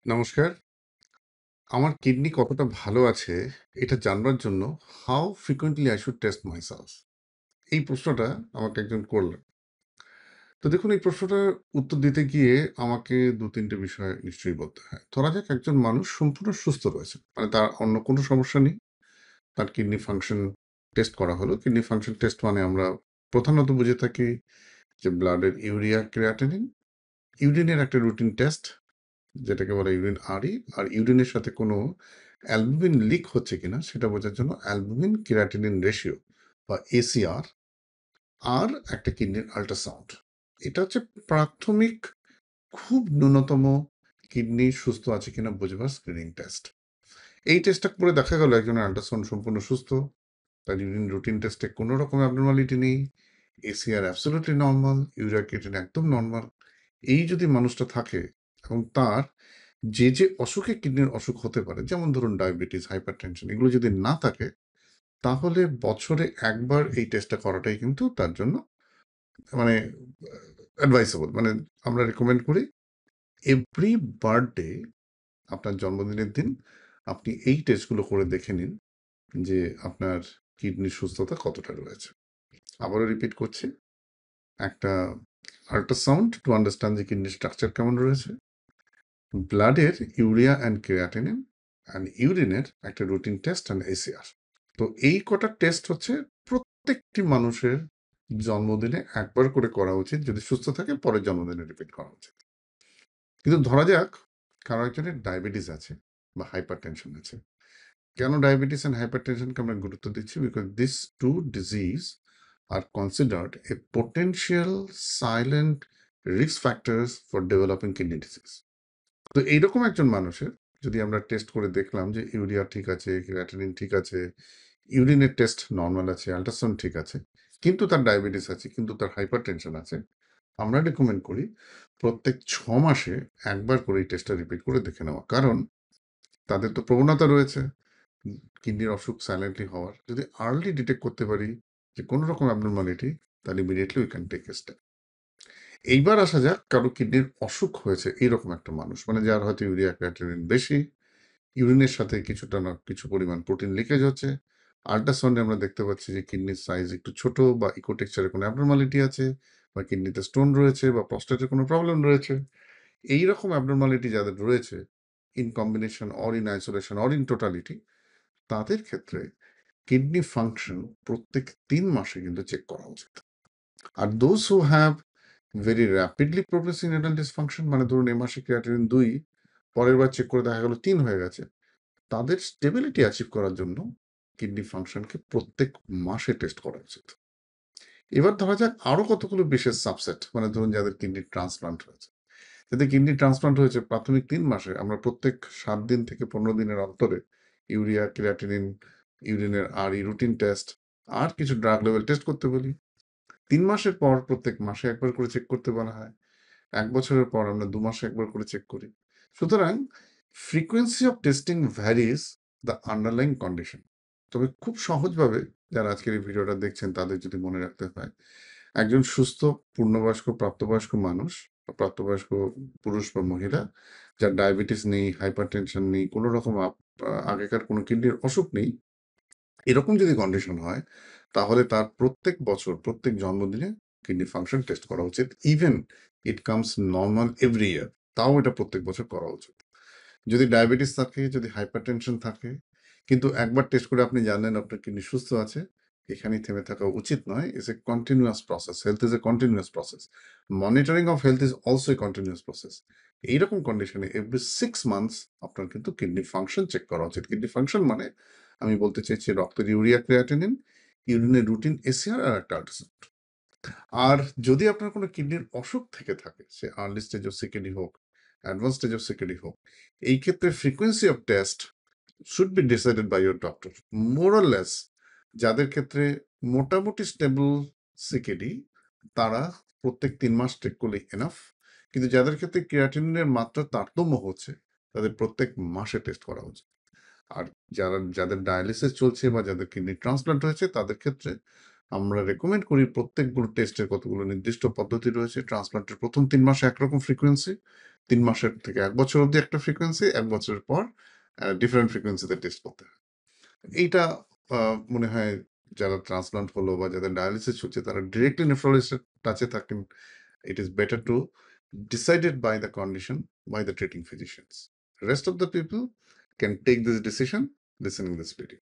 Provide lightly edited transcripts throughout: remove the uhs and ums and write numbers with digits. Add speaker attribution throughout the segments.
Speaker 1: নমস্কার। আমার কিডনি কতটা ভালো আছে এটা জানবার জন্য how frequently I should test myself, এই প্রশ্নটা আমাকে একজন করলেন। তো দেখুন, এই প্রশ্নটার উত্তর দিতে গিয়ে আমাকে ২-৩ টে বিষয় নিশ্চয়ই বলতে হয়। ধরা যাক একজন মানুষ সম্পূর্ণ সুস্থ রয়েছে। মানে তার অন্য কোনো সমস্যা নেই। তার কিডনি ফাংশন টেস্ট করা হলো। কিডনি ফাংশন টেস্ট মানে আমরা প্রধানত বুঝে থাকি যে ব্লাডের ইউরিয়া, ক্রিয়াটিনিন, ইউরিনের একটা রুটিন টেস্ট যেটাকে বলে ইউরিন আরই, আর ইউরিনের সাথে কোনো অ্যালবুমিন লিক হচ্ছে কিনা সেটা বোঝার জন্য অ্যালবুমিন ক্রিয়াটিনিন রেশিও বা এসিআর, আর একটা কিডনির আল্ট্রাসাউন্ড। এটা হচ্ছে প্রাথমিক, খুব ন্যূনতম কিডনি সুস্থ আছে কিনা বোঝবার স্ক্রিনিং টেস্ট। এই টেস্টটা করে দেখা গেল একজনের আল্ট্রাসাউন্ড সম্পূর্ণ সুস্থ, তার ইউরিন রুটিন টেস্টে কোনো রকম অ্যাবনর্মালিটি নেই, ACR absolutely normal, urea creatine একদম নর্মাল। এই যদি মানুষটা থাকে এবং তার যে অসুখে কিডনির অসুখ হতে পারে, যেমন ধরুন ডায়াবেটিস, হাইপারটেনশন, এগুলো যদি না থাকে, তাহলে বছরে একবার এই টেস্টটা করাটাই কিন্তু তার জন্য মানে অ্যাডভাইসেবল। মানে আমরা রেকমেন্ড করি এভরি বার্থডে, আপনার জন্মদিনের দিন আপনি এই টেস্টগুলো করে দেখে নিন যে আপনার কিডনির সুস্থতা কতটা রয়েছে। আবারও রিপিট করছি, একটা আল্ট্রাসাউন্ড টু আন্ডারস্ট্যান্ড যে কিডনি স্ট্রাকচার কেমন রয়েছে, ব্লাডের ইউরিয়া অ্যান্ড ক্রিয়াটিনিন অ্যান্ড ইউরিনের একটা রুটিন টেস্ট অ্যান্ড এসিআর। তো এই কটা টেস্ট হচ্ছে প্রত্যেকটি মানুষের জন্মদিনে একবার করে করা উচিত, যদি সুস্থ থাকে পরের জন্মদিনে রিপিট করা উচিত। কিন্তু ধরা যাক কারো একজনের ডায়াবেটিস আছে বা হাইপার টেনশন আছে। কেন ডায়াবেটিস অ্যান্ড হাইপার টেনশনকে আমরা গুরুত্ব দিচ্ছি? Because this two disease R considered A potential silent risk factors for developing kidney disease. তো এইরকম একজন মানুষের যদি আমরা টেস্ট করে দেখলাম যে ইউরিয়া ঠিক আছে, ক্রিয়াটিনিন ঠিক আছে, ইউরিনের টেস্ট নর্মাল আছে, আল্ট্রাসাউন্ড ঠিক আছে, কিন্তু তার ডায়াবেটিস আছে, কিন্তু তার হাইপার টেনশন আছে, আমরা রেকমেন্ড করি প্রত্যেক 6 মাসে একবার করে এই টেস্টটা রিপিট করে দেখে নেওয়া। কারণ তাদের তো প্রবণতা রয়েছে কিডনির অসুখ সাইলেন্টলি হওয়ার। যদি আর্লি ডিটেক্ট করতে পারি যে কোনো রকম অ্যাবনর্মালিটি, তাহলে immediately we can take a step. এইবার আসা যাক কারো কিডনির অসুখ হয়েছে এইরকম একটা মানুষ, মানে যার হয়তো ইউরিয়া ক্রিয়াটিনিন বেশি, ইউরিনের সাথে কিছুটা না কিছু পরিমাণ প্রোটিন লিকেজ হচ্ছে, আল্ট্রাসাউন্ডে আমরা দেখতে পাচ্ছি যে কিডনির সাইজ একটু ছোট বা ইকোটেক্সচারে কোনো অ্যাবনর্মালিটি আছে, বা কিডনিতে স্টোন রয়েছে, বা প্রস্টেটের কোনো প্রবলেম রয়েছে। এইরকম অ্যাবনর্মালিটি যাদের রয়েছে, in combination or in isolation or in totality, তাদের ক্ষেত্রে কিডনি ফাংশন প্রত্যেক 3 মাসে কিন্তু চেক করা উচিত। আর those who have very rapidly progressing renal dysfunction, মানে ধরুন এ মাসে ক্রিয়াটিনিন 2, পরের বার চেক করে দেখা গেল 3 হয়ে গেছে, তাদের স্টেবিলিটি অ্যাচিভ করার জন্য কিডনি ফাংশনকে প্রত্যেক মাসে টেস্ট করা উচিত। এবার ধরা যাক আরো কতগুলো বিশেষ সাবসেট, মানে ধরুন যাদের কিডনি ট্রান্সপ্লান্ট হয়েছে। যাদের কিডনি ট্রান্সপ্লান্ট হয়েছে প্রাথমিক 3 মাসে আমরা প্রত্যেক 7 দিন থেকে 15 দিনের অন্তরে ইউরিয়া, ক্রিয়াটিনিন, ইউরিনের আর রুটিন টেস্ট আর কিছু ড্রাগ লেভেল টেস্ট করতে বলি। 3 মাসের পর প্রত্যেক মাসে একবার করে চেক করতে বলা হয়। 1 বছরের পর আমরা 2 মাসে একবার করে চেক করি। সুতরাং frequency of testing varies the underlying condition. তবে খুব সহজভাবে যারা আজকের এই ভিডিওটা দেখছেন তাদের যদি মনে রাখতে হয়, একজন সুস্থ পূর্ণবয়স্ক প্রাপ্তবয়স্ক মানুষ বা প্রাপ্তবয়স্ক পুরুষ বা মহিলা যার ডায়াবেটিস নেই, হাইপারটেনশন নেই, কোনো রকম আগেকার কোনো কিডনির অসুখ নেই, এরকম যদি কন্ডিশন হয়, তাহলে তার প্রত্যেক বছর প্রত্যেক জন্মদিনে কিডনি ফাংশন টেস্ট করা উচিত। Even it comes normal every year, তাও এটা প্রত্যেক বছর করা উচিত। যদি ডায়াবেটিস থাকে, যদি হাইপারটেনশন থাকে, কিন্তু একবার টেস্ট করে আপনি জানেন আপনার কিডনি সুস্থ আছে, এখানেই থেমে থাকা উচিত নয়। Is a continuous process, health is a continuous process, monitoring of health is also a continuous process. এইরকম কন্ডিশনে এভরি 6 মান্থস আপনার কিন্তু কিডনি ফাংশন চেক করা উচিত। কিডনি ফাংশন মানে আমি বলতে চাইছি রক্তের ইউরিয়া, ক্রিয়াটিনিন, ইউরিনের রুটিন এসিআর আর একটা আল্ট্রাসাউন্ড। আর যদি আপনার কোনো কিডনির অসুখ থেকে থাকে, সে আর্লি স্টেজ অফ সিকেডি হোক, অ্যাডভান্স স্টেজ অফ সিকেডি হোক, এই ক্ষেত্রে frequency of test should be decided by your doctor. More or less যাদের ক্ষেত্রে মোটামুটি স্টেবল সিকেডি, তারা প্রত্যেক 3 মাস চেক করলে এনাফ। কিন্তু যাদের ক্ষেত্রে ক্রিয়াটিনিনের মাত্রা তারতম্য হচ্ছে, তাদের প্রত্যেক মাসে টেস্ট করা উচিত। আর যাদের ডায়ালিসিস চলছে বা যাদের কিডনি ট্রান্সপ্লান্ট হয়েছে, তাদের ক্ষেত্রে আমরা রেকমেন্ড করি প্রত্যেকগুলো টেস্টের কতগুলো নির্দিষ্ট পদ্ধতি রয়েছে। ট্রান্সপ্লান্টের প্রথম 3 মাসে একরকম ফ্রিকোয়েন্সি, 3 মাসের থেকে 1 বছর অবধি একটা ফ্রিকোয়েন্সি, 1 বছরের পর ডিফারেন্ট ফ্রিকোয়েন্সিতে টেস্ট করতে হয়। এইটা মনে হয় যারা ট্রান্সপ্লান্ট হলো বা যাদের ডায়ালিসিস হচ্ছে তারা ডিরেক্টলি নেফ্রোলজিস্টের টাচে থাকেন। It is better to decided by the condition by the treating physicians. Rest of the people can take this decision listening this video.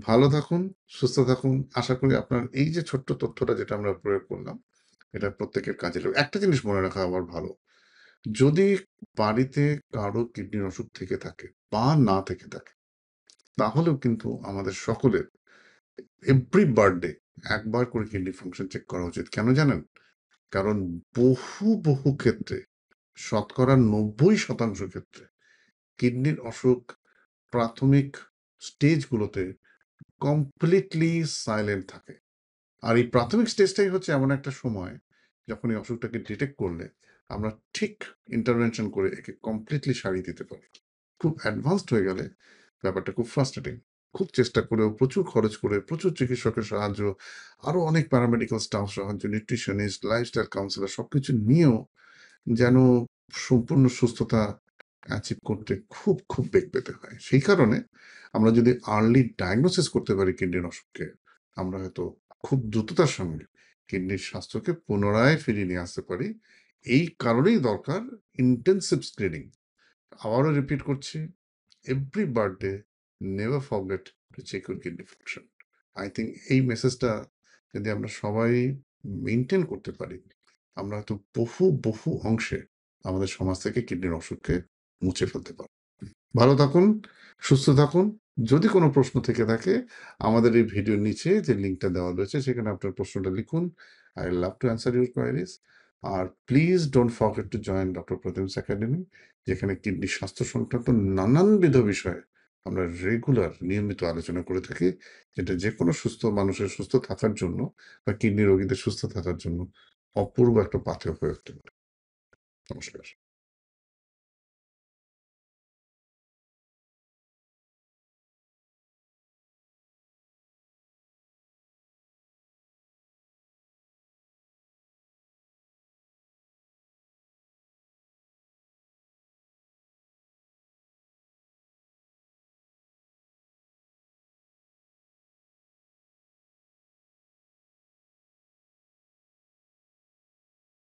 Speaker 1: ভালো থাকুন, সুস্থ থাকুন। আশা করি আপনার এই যে ছোট্ট তথ্যটা যেটা আমরা প্রয়োগ করলাম, এটা প্রত্যেকের কাজে লাগবে। একটা জিনিস মনে রাখা আবার ভালো, যদি বাড়িতে কারো কিডনির অসুখ থেকে থাকে বা না থেকে থাকে, তাহলেও কিন্তু আমাদের সকলের এভরি বার্থডে একবার করে কিডনি ফাংশন চেক করা উচিত। কেন জানেন? কারণ বহু ক্ষেত্রে শতকরা ৯০% ক্ষেত্রে কিডনির অসুখ প্রাথমিক স্টেজগুলোতে কমপ্লিটলি সাইলেন্ট থাকে। আর এই প্রাথমিক স্টেজটাই হচ্ছে এমন একটা সময় যখন এই অসুখটাকে ডিটেক্ট করলে আমরা ঠিক ইন্টারভেনশন করে একে কমপ্লিটলি সারিয়ে দিতে পারি। খুব অ্যাডভান্সড হয়ে গেলে ব্যাপারটা খুব ফ্রাস্ট্রেটিং। খুব চেষ্টা করেও প্রচুর খরচ করে প্রচুর চিকিৎসকের সাহায্য, আরো অনেক প্যারামেডিক্যাল স্টাফ সাহায্য, নিউট্রিশনিস্ট, লাইফস্টাইল কাউন্সিলর সবকিছু নিয়েও যেন সম্পূর্ণ সুস্থতা অ্যাচিভ করতে খুব বেগ পেতে হয়। সেই কারণে আমরা যদি আর্লি ডায়াগনোসিস করতে পারি কিডনির অসুখকে, আমরা হয়তো খুব দ্রুততার সঙ্গে কিডনির স্বাস্থ্যকে পুনরায় ফিরিয়ে নিয়ে আসতে পারি। এই কারণেই দরকার ইন্টেনসিভ স্ক্রিনিং। আবারও রিপিট করছি, every birthday never forget to check your kidney function. I think এই মেসেজটা যদি আমরা সবাই মেনটেন করতে পারি, আমরা হয়তো বহু অংশে আমাদের সমাজ থেকে কিডনির অসুখকে মুছে ফেলতে পারব। ভালো থাকুন, সুস্থ থাকুন। যদি কোনো প্রশ্ন থেকে থাকে আমাদের এই ভিডিওর নিচে যে লিঙ্কটা দেওয়া রয়েছে সেখানে আপনার প্রশ্নটা লিখুন। I love to answer your queries. আর please don't forget to join doctor Pratim's academy, যেখানে কিডনি স্বাস্থ্য সংক্রান্ত নানানবিধ বিষয়ে আমরা রেগুলার নিয়মিত আলোচনা করে থাকি, যেটা যে কোনো সুস্থ মানুষের সুস্থ থাকার জন্য বা কিডনি রোগীদের সুস্থ থাকার জন্য অপূর্ব একটা পাথেয় হয়ে উঠতে পারে। নমস্কার।